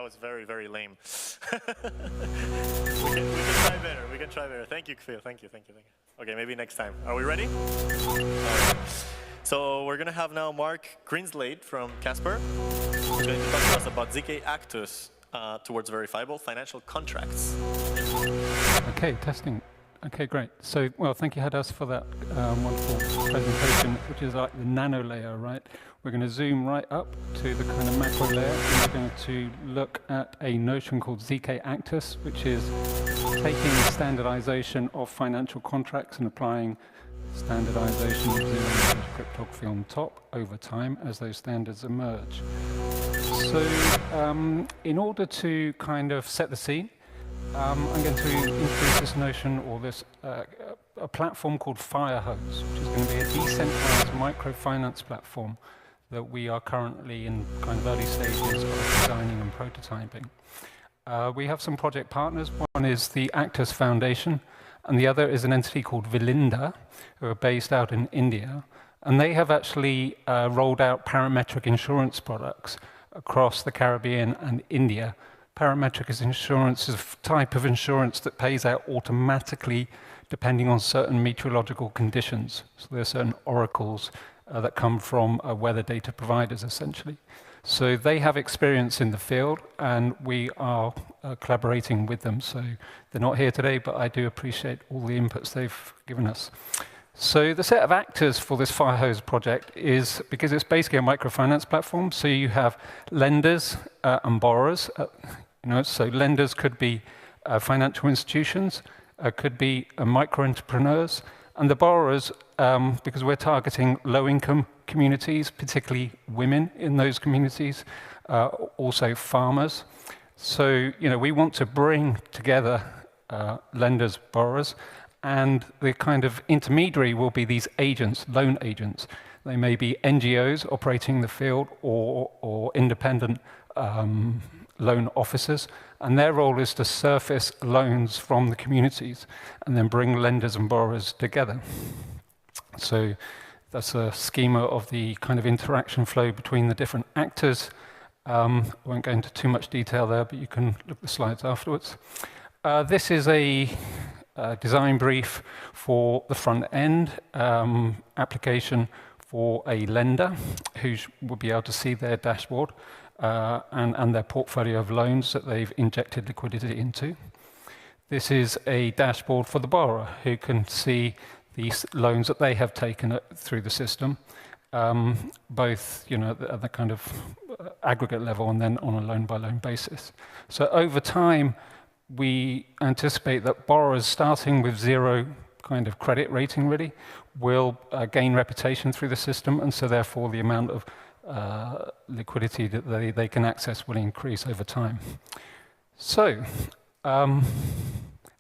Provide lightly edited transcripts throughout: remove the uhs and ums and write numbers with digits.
was very, very lame. we can try better. We can try better. Thank you, Phil. Thank you. Okay, maybe next time. Are we ready? All right. So we're going to have now Mark Greenslade from Casper, who's going to talk to us about Zk-ACTUS towards verifiable financial contracts. Okay, testing. Okay, great. So, well, thank you, Hadas, for that wonderful presentation, which is like the nano layer, right? We're going to zoom right up to the kind of macro layer, and we're going to look at a notion called Zk-ACTUS, which is taking standardization of financial contracts and applying standardization of zero-knowledge cryptography on top over time as those standards emerge. So, in order to kind of set the scene, I'm going to introduce this notion, or this a platform called Firehose, which is going to be a decentralized microfinance platform that we are currently in kind of early stages of designing and prototyping. We have some project partners. One is the Actus Foundation, and the other is an entity called Vilinda, who are based out in India. And they have actually rolled out parametric insurance products across the Caribbean and India. Parametric insurance is a type of insurance that pays out automatically depending on certain meteorological conditions. So there are certain oracles that come from weather data providers, essentially. So they have experience in the field, and we are collaborating with them. So they're not here today, but I do appreciate all the inputs they've given us. So the set of actors for this Firehose project is, because it's basically a microfinance platform, so you have lenders and borrowers. So lenders could be financial institutions, could be micro-entrepreneurs, and the borrowers, because we're targeting low-income communities, particularly women in those communities, also farmers. So, we want to bring together lenders, borrowers, and the kind of intermediary will be these agents, loan agents. They may be NGOs operating in the field or independent loan officers, and their role is to surface loans from the communities and then bring lenders and borrowers together. So that's a schema of the kind of interaction flow between the different actors. I won't go into too much detail there, but you can look at the slides afterwards. This is a design brief for the front end application for a lender who will be able to see their dashboard and their portfolio of loans that they've injected liquidity into. This is a dashboard for the borrower who can see these loans that they have taken through the system, both at the kind of aggregate level and then on a loan-by-loan basis. So over time, we anticipate that borrowers starting with zero kind of credit rating really will gain reputation through the system, and so therefore the amount of liquidity that they can access will increase over time. So, how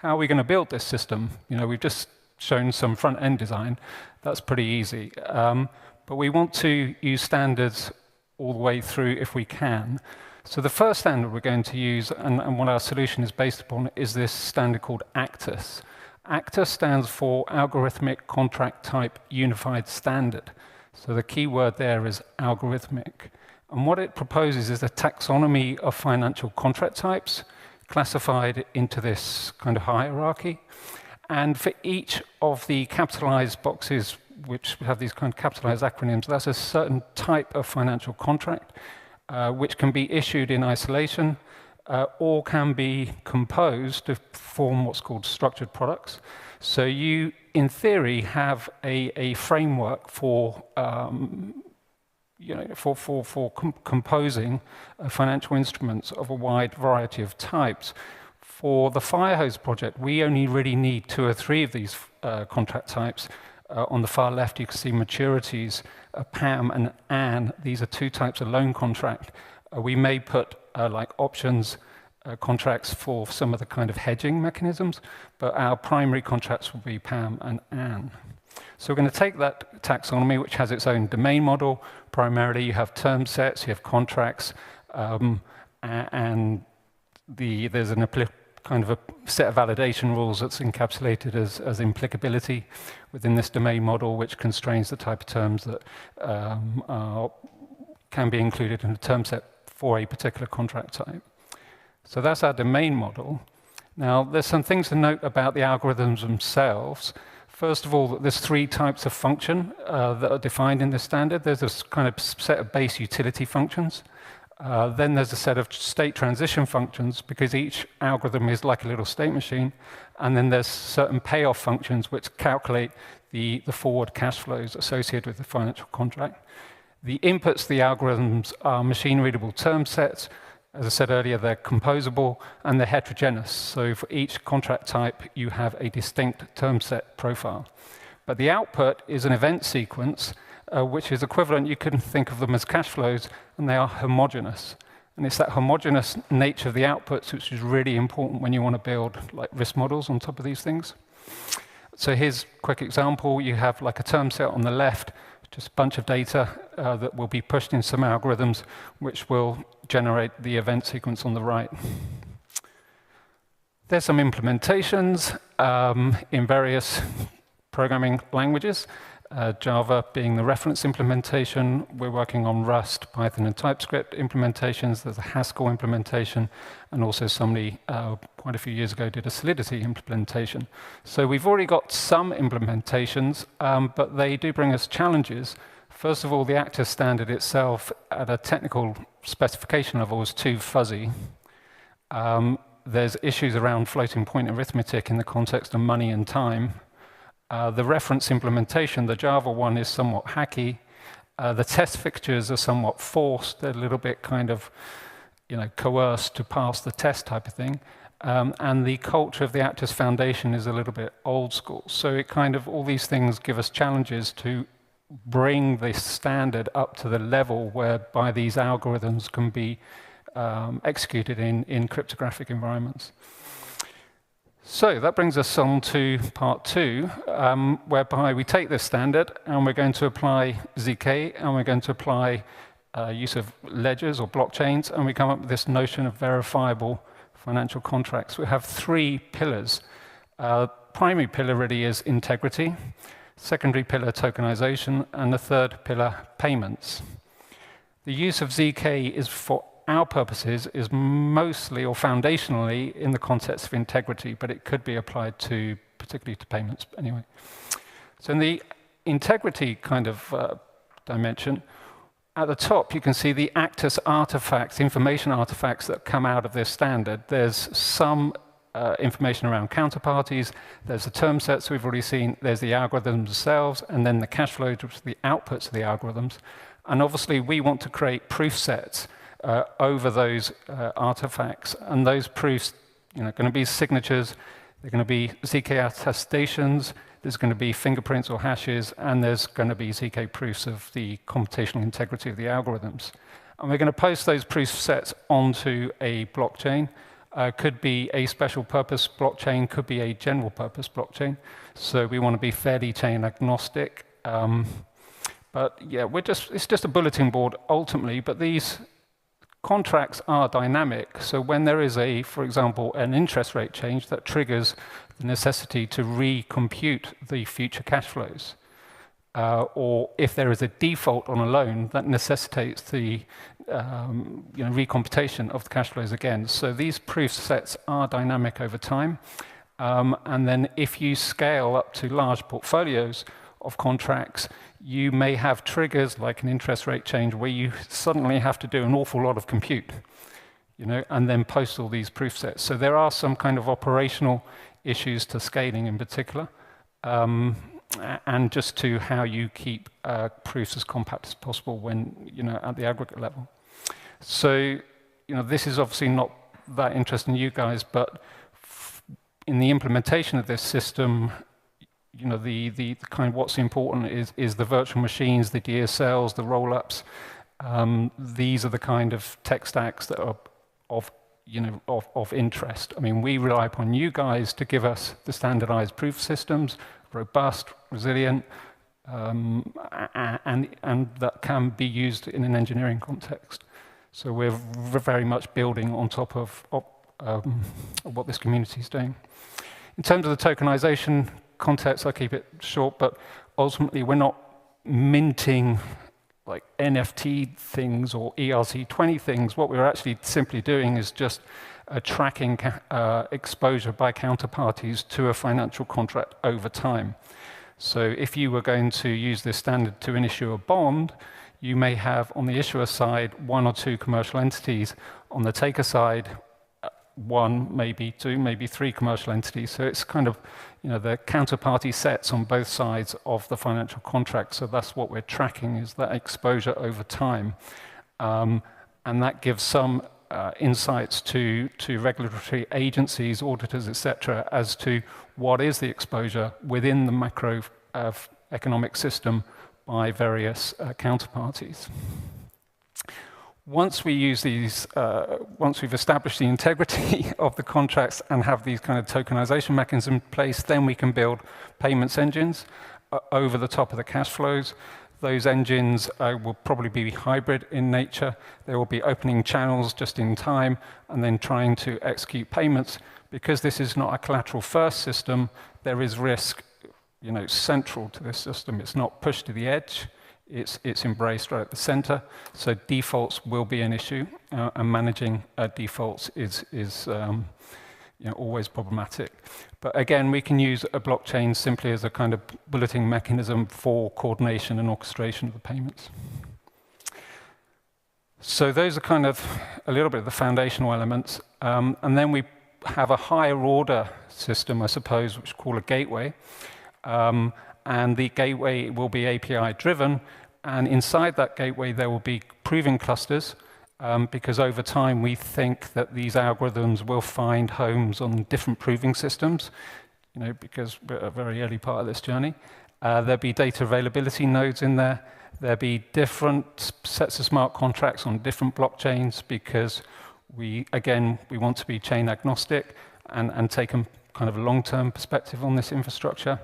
are we going to build this system? We've just shown some front-end design. That's pretty easy. But we want to use standards all the way through if we can. So the first standard we're going to use, and what our solution is based upon, is this standard called ACTUS. ACTUS stands for Algorithmic Contract Type Unified Standard. So the key word there is algorithmic. And what it proposes is a taxonomy of financial contract types classified into this kind of hierarchy. And for each of the capitalized boxes, which have these kind of capitalized acronyms, that's a certain type of financial contract, which can be issued in isolation or can be composed to form what's called structured products. So you, in theory, have a framework for composing financial instruments of a wide variety of types. For the Firehose project, we only really need 2 or 3 of these contract types. On the far left, you can see maturities, PAM and AN. These are 2 types of loan contract. We may put like options contracts for some of the kind of hedging mechanisms, but our primary contracts will be PAM and AN. So we're going to take that taxonomy, which has its own domain model. Primarily, you have term sets, you have contracts, and there's an kind of a set of validation rules that's encapsulated as implicability within this domain model, which constrains the type of terms that can be included in a term set for a particular contract type. So that's our domain model. Now, there's some things to note about the algorithms themselves. First of all, there's 3 types of function that are defined in the standard. There's this kind of set of base utility functions. Then there's a set of state transition functions, because each algorithm is like a little state machine. And then there's certain payoff functions which calculate the forward cash flows associated with the financial contract. The inputs to the algorithms are machine-readable term sets. As I said earlier, they're composable and they're heterogeneous. So for each contract type, you have a distinct term set profile. But the output is an event sequence, which is equivalent. You can think of them as cash flows, and they are homogeneous. And it's that homogeneous nature of the outputs which is really important when you want to build like risk models on top of these things. So here's a quick example. You have like a term set on the left, just a bunch of data that will be pushed in some algorithms, which will generate the event sequence on the right. There's some implementations in various programming languages. Java being the reference implementation. We're working on Rust, Python, and TypeScript implementations. There's a Haskell implementation, and also somebody quite a few years ago did a Solidity implementation. So we've already got some implementations, but they do bring us challenges. First of all, the ACTUS standard itself at a technical specification level is too fuzzy. There's issues around floating point arithmetic in the context of money and time. The reference implementation, the Java one, is somewhat hacky. The test fixtures are somewhat forced. They're a little bit kind of, coerced to pass the test type of thing. And the culture of the ACTUS Foundation is a little bit old school. So it kind of, all these things give us challenges to bring this standard up to the level whereby these algorithms can be executed in cryptographic environments. So that brings us on to part 2, whereby we take this standard and we're going to apply ZK, and we're going to apply use of ledgers or blockchains, and we come up with this notion of verifiable financial contracts. We have 3 pillars. Primary pillar really is integrity, secondary pillar tokenization, and the third pillar payments. The use of ZK is for our purposes is mostly or foundationally in the context of integrity, but it could be applied to, particularly to payments anyway. So in the integrity kind of dimension, at the top you can see the ACTUS artifacts, information artifacts that come out of this standard. There's some information around counterparties, there's the term sets we've already seen, there's the algorithms themselves, and then the cash flows, which are the outputs of the algorithms. And obviously we want to create proof sets over those artifacts, and those proofs, going to be signatures, they're going to be ZK attestations, there's going to be fingerprints or hashes, and there's going to be ZK proofs of the computational integrity of the algorithms. And we're going to post those proof sets onto a blockchain. Could be a special purpose blockchain, could be a general purpose blockchain. So we want to be fairly chain agnostic. But yeah, it's just a bulletin board ultimately, but these contracts are dynamic. So when there is for example, an interest rate change that triggers the necessity to recompute the future cash flows, or if there is a default on a loan that necessitates the recomputation of the cash flows again. So these proof sets are dynamic over time. And then if you scale up to large portfolios of contracts, you may have triggers like an interest rate change where you suddenly have to do an awful lot of compute, and then post all these proof sets. So there are some kind of operational issues to scaling in particular, and just to how you keep proofs as compact as possible when, at the aggregate level. So, this is obviously not that interesting to you guys, but in the implementation of this system, the kind of what's important is the virtual machines, the DSLs, the roll-ups. These are the kind of tech stacks that are of interest. I mean, we rely upon you guys to give us the standardized proof systems, robust, resilient, and that can be used in an engineering context. So we're very much building on top of what this community is doing. In terms of the tokenization context, I'll keep it short, but ultimately we're not minting like NFT things or ERC20 things. What we're actually simply doing is just tracking exposure by counterparties to a financial contract over time. So if you were going to use this standard to issue a bond, you may have on the issuer side 1 or 2 commercial entities. On the taker side, 1, maybe 2, maybe 3 commercial entities. So it's kind of, the counterparty sets on both sides of the financial contract. So that's what we're tracking, is that exposure over time. And that gives some insights to regulatory agencies, auditors, etc., as to what is the exposure within the macro economic system by various counterparties. Once we use these, once we've established the integrity of the contracts and have these kind of tokenization mechanisms in place, then we can build payments engines over the top of the cash flows. Those engines will probably be hybrid in nature. They will be opening channels just in time and then trying to execute payments. Because this is not a collateral first system, there is risk, central to this system. It's not pushed to the edge. It's embraced right at the center. So defaults will be an issue, and managing defaults is always problematic. But again, we can use a blockchain simply as a kind of bulleting mechanism for coordination and orchestration of the payments. So those are kind of a little bit of the foundational elements. And then we have a higher order system, I suppose, which we call a gateway. And the gateway will be API driven. And inside that gateway, there will be proving clusters. Because over time, we think that these algorithms will find homes on different proving systems, because we're at a very early part of this journey. There'll be data availability nodes in there. There'll be different sets of smart contracts on different blockchains, because we want to be chain agnostic and take a kind of a long-term perspective on this infrastructure.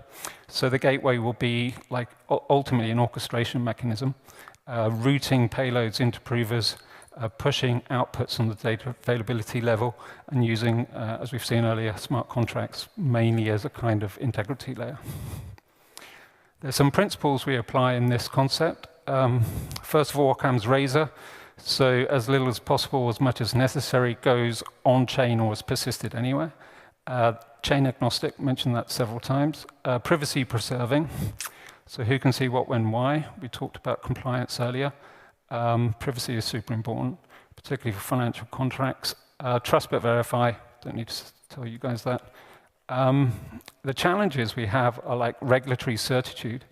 So the gateway will be like ultimately an orchestration mechanism, routing payloads into provers, pushing outputs on the data availability level, and using, as we've seen earlier, smart contracts mainly as a kind of integrity layer. There's some principles we apply in this concept. First of all comes Razor. So as little as possible, as much as necessary, goes on-chain or is persisted anywhere. Chain agnostic, mentioned that several times. Privacy preserving. So who can see what, when, why? We talked about compliance earlier. Privacy is super important, particularly for financial contracts. Trust but verify, don't need to tell you guys that. The challenges we have are like regulatory certitude,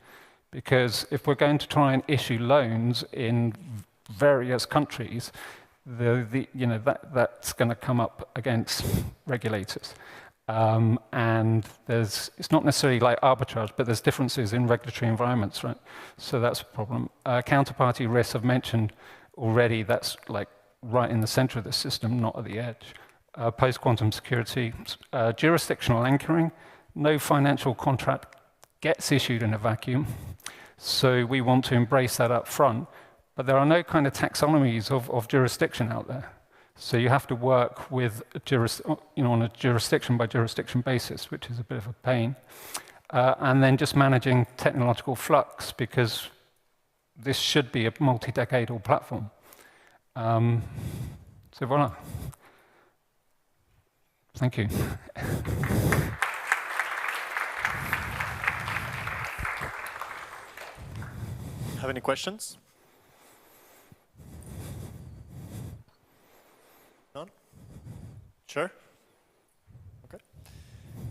because if we're going to try and issue loans in various countries, that's going to come up against regulators. And it's not necessarily like arbitrage, but there's differences in regulatory environments, right? So that's a problem. Counterparty risks I've mentioned already. That's like right in the center of the system, not at the edge. Post-quantum security, jurisdictional anchoring. No financial contract gets issued in a vacuum. So we want to embrace that up front. But there are no kind of taxonomies of jurisdiction out there. So you have to work with on a jurisdiction by jurisdiction basis, which is a bit of a pain. And then just managing technological flux, because this should be a multi-decadal platform. So voila. Thank you. Have any questions? None? Sure? Okay.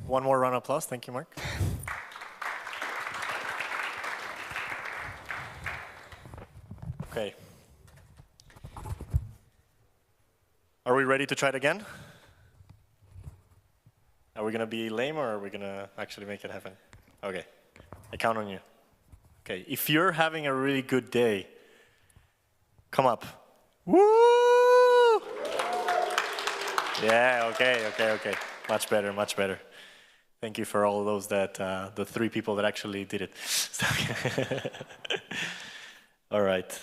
One more round of applause. Thank you, Mark. Okay. Are we ready to try it again? Are we going to be lame, or are we going to actually make it happen? Okay. I count on you. Okay. If you're having a really good day, come up. Woo! Yeah, okay. Much better, much better. Thank you for all of those that, the 3 people that actually did it. All right.